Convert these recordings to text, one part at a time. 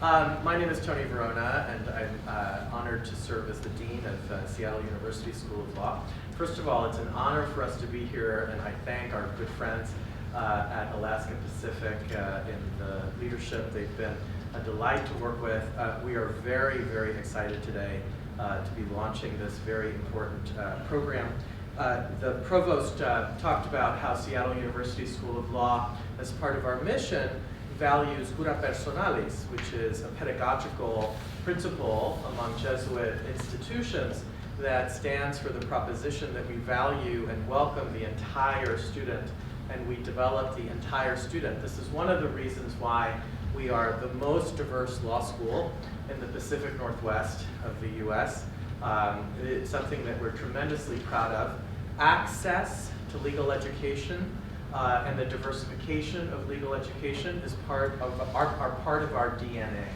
My name is Tony Varona, and I'm honored to serve as the Dean of Seattle University School of Law. First of all, it's an honor for us to be here, and I thank our good friends at Alaska Pacific in the leadership. They've been a delight to work with. We are very, very excited today to be launching this very important program. The provost talked about how Seattle University School of Law, as part of our mission, values cura personalis, which is a pedagogical principle among Jesuit institutions that stands for the proposition that we value and welcome the entire student, and we develop the entire student. This is one of the reasons why we are the most diverse law school in the Pacific Northwest of the US. It's something that we're tremendously proud of. Access to legal education and the diversification of legal education is part of our DNA.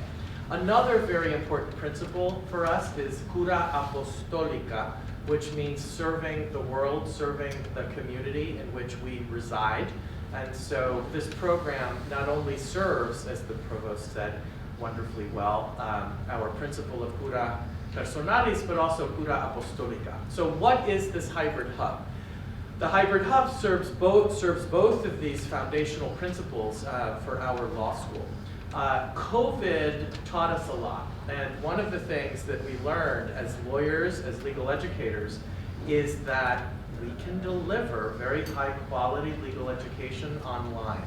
Another very important principle for us is cura apostolica, which means serving the world, serving the community in which we reside. And so this program not only serves, as the provost said wonderfully well, our principle of cura personalis, but also cura apostolica. So what is this hybrid hub? The hybrid hub serves both of these foundational principles for our law school. COVID taught us a lot, and one of the things that we learned as lawyers, as legal educators, is that we can deliver very high quality legal education online.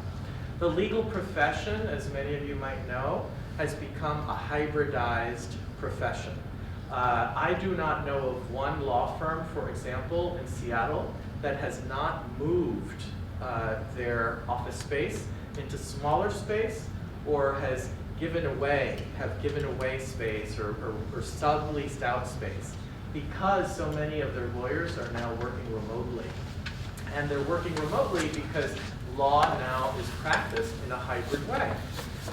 The legal profession, as many of you might know, has become a hybridized profession. I do not know of one law firm, for example, in Seattle that has not moved their office space into smaller space, or have given away space or subleased out space, because so many of their lawyers are now working remotely. And they're working remotely because law now is practiced in a hybrid way.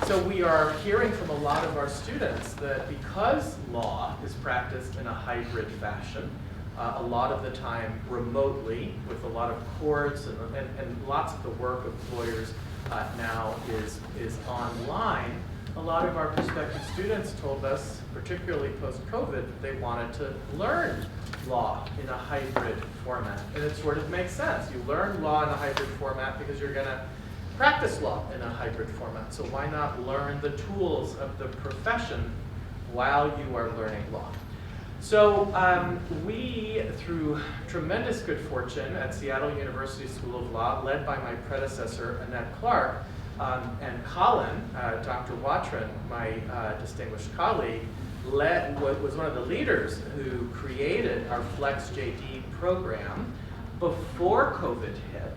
So we are hearing from a lot of our students that because law is practiced in a hybrid fashion, a lot of the time remotely, with a lot of courts and lots of the work of lawyers now is online, a lot of our prospective students told us, particularly post-COVID, that they wanted to learn law in a hybrid format. And it sort of makes sense. You learn law in a hybrid format because you're going to practice law in a hybrid format. So why not learn the tools of the profession while you are learning law? So we, through tremendous good fortune at Seattle University School of Law, led by my predecessor, Annette Clark, and Colin, Dr. Watron, my distinguished colleague, was one of the leaders who created our Flex-JD program before COVID hit.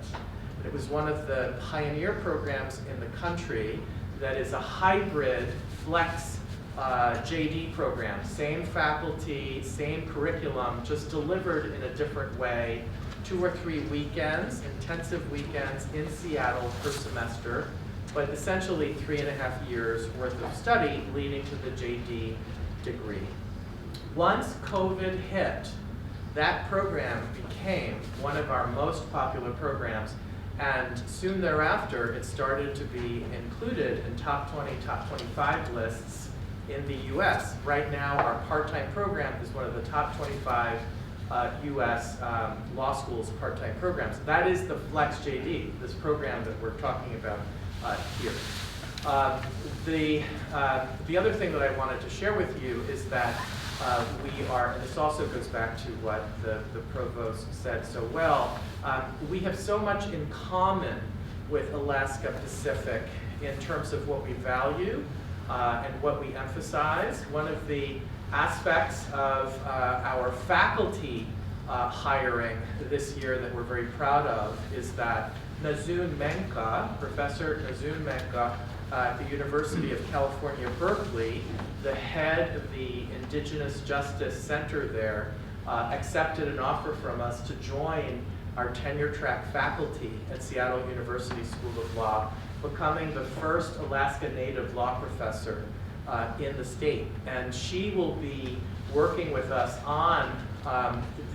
It was one of the pioneer programs in the country that is a hybrid Flex JD program, same faculty, same curriculum, just delivered in a different way, 2 or 3 weekends, intensive weekends in Seattle per semester, but essentially 3.5 years worth of study leading to the JD degree. Once COVID hit, that program became one of our most popular programs, and soon thereafter it started to be included in top 20, top 25 lists in the US. Right now, our part-time program is one of the top 25 US law schools part-time programs. That is the Flex-JD, this program that we're talking about here. The other thing that I wanted to share with you is that we are, and this also goes back to what the provost said so well, we have so much in common with Alaska Pacific in terms of what we value and what we emphasize. One of the aspects of our faculty hiring this year that we're very proud of is that Nazun Menka, Professor Nazun Menka at the University of California, Berkeley, the head of the Indigenous Justice Center there, accepted an offer from us to join our tenure track faculty at Seattle University School of Law, becoming the first Alaska Native law professor in the state. And she will be working with us on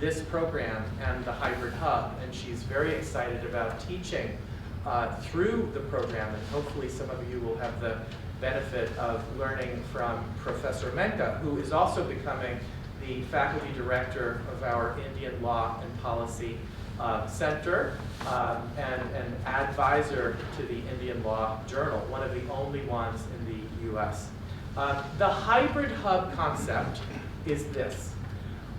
this program and the hybrid hub, and she's very excited about teaching through the program, and hopefully some of you will have the benefit of learning from Professor Menka, who is also becoming the faculty director of our Indian Law and Policy Center and an advisor to the Indian Law Journal, one of the only ones in the US. The hybrid hub concept is this.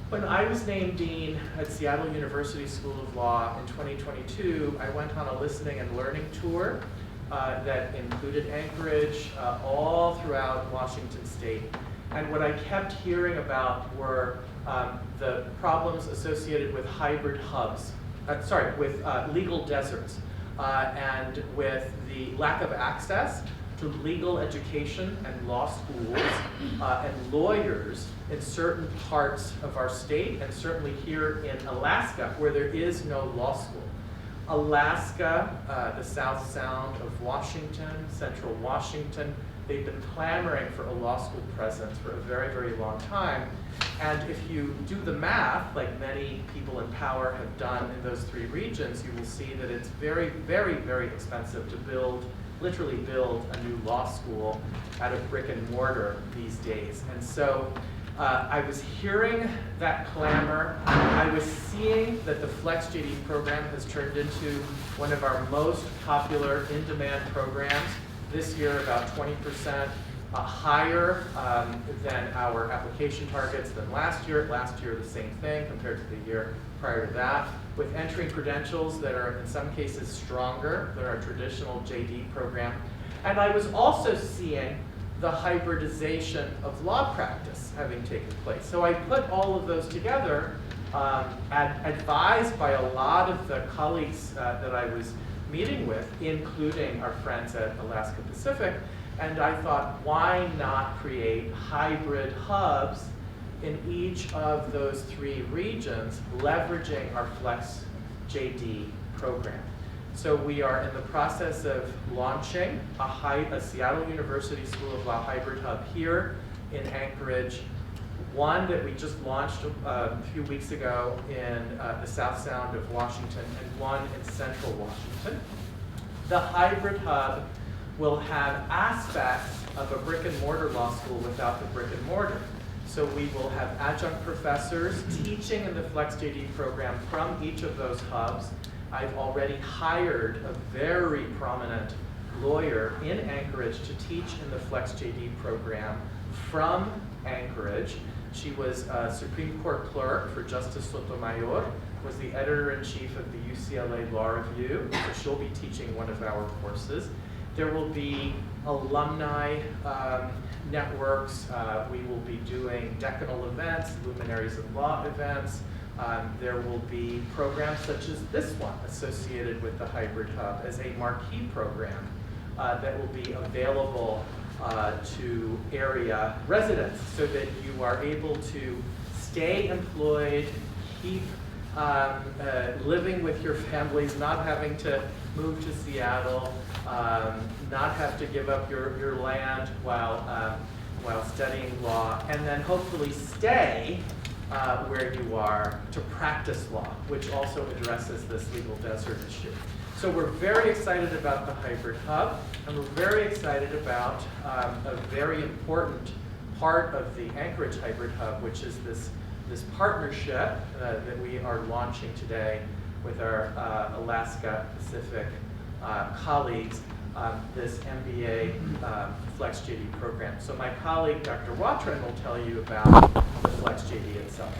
When I was named dean at Seattle University School of Law in 2022, I went on a listening and learning tour that included Anchorage, all throughout Washington State. And what I kept hearing about were the problems associated with hybrid hubs, with legal deserts, and with the lack of access to legal education and law schools and lawyers in certain parts of our state, and certainly here in Alaska, where there is no law school. Alaska, the South Sound of Washington, Central Washington, they've been clamoring for a law school presence for a very, very long time. And if you do the math, like many people in power have done in those three regions, you will see that it's very, very, very expensive to build, literally build a new law school out of brick and mortar these days. And so I was hearing that clamor. I was seeing that the Flex-JD program has turned into one of our most popular in-demand programs. This year, about 20% higher than our application targets than last year. Last year, the same thing compared to the year prior to that, with entering credentials that are in some cases stronger than our traditional JD program. And I was also seeing the hybridization of law practice having taken place. So I put all of those together, advised by a lot of the colleagues that I was meeting with, including our friends at Alaska Pacific, and I thought, why not create hybrid hubs in each of those three regions, leveraging our Flex-JD program. So we are in the process of launching a Seattle University School of Law hybrid hub here in Anchorage, one that we just launched a few weeks ago in the South Sound of Washington, and one in Central Washington. The hybrid hub will have aspects of a brick and mortar law school without the brick and mortar. So we will have adjunct professors teaching in the Flex-JD program from each of those hubs. I've already hired a very prominent lawyer in Anchorage to teach in the Flex-JD program from Anchorage. She was a Supreme Court clerk for Justice Sotomayor, was the editor-in-chief of the UCLA Law Review, so she'll be teaching one of our courses. There will be alumni networks. We will be doing decanal events, luminaries of law events. There will be programs such as this one associated with the hybrid hub as a marquee program that will be available to area residents so that you are able to stay employed, keep living with your families, not having to move to Seattle, not have to give up your land while studying law, and then hopefully stay where you are to practice law, which also addresses this legal desert issue. So we're very excited about the hybrid hub, and we're very excited about a very important part of the Anchorage hybrid hub, which is this partnership that we are launching today with our Alaska Pacific colleagues, this MBA Flex-JD program. So my colleague, Dr. Watran, will tell you about the Flex-JD itself.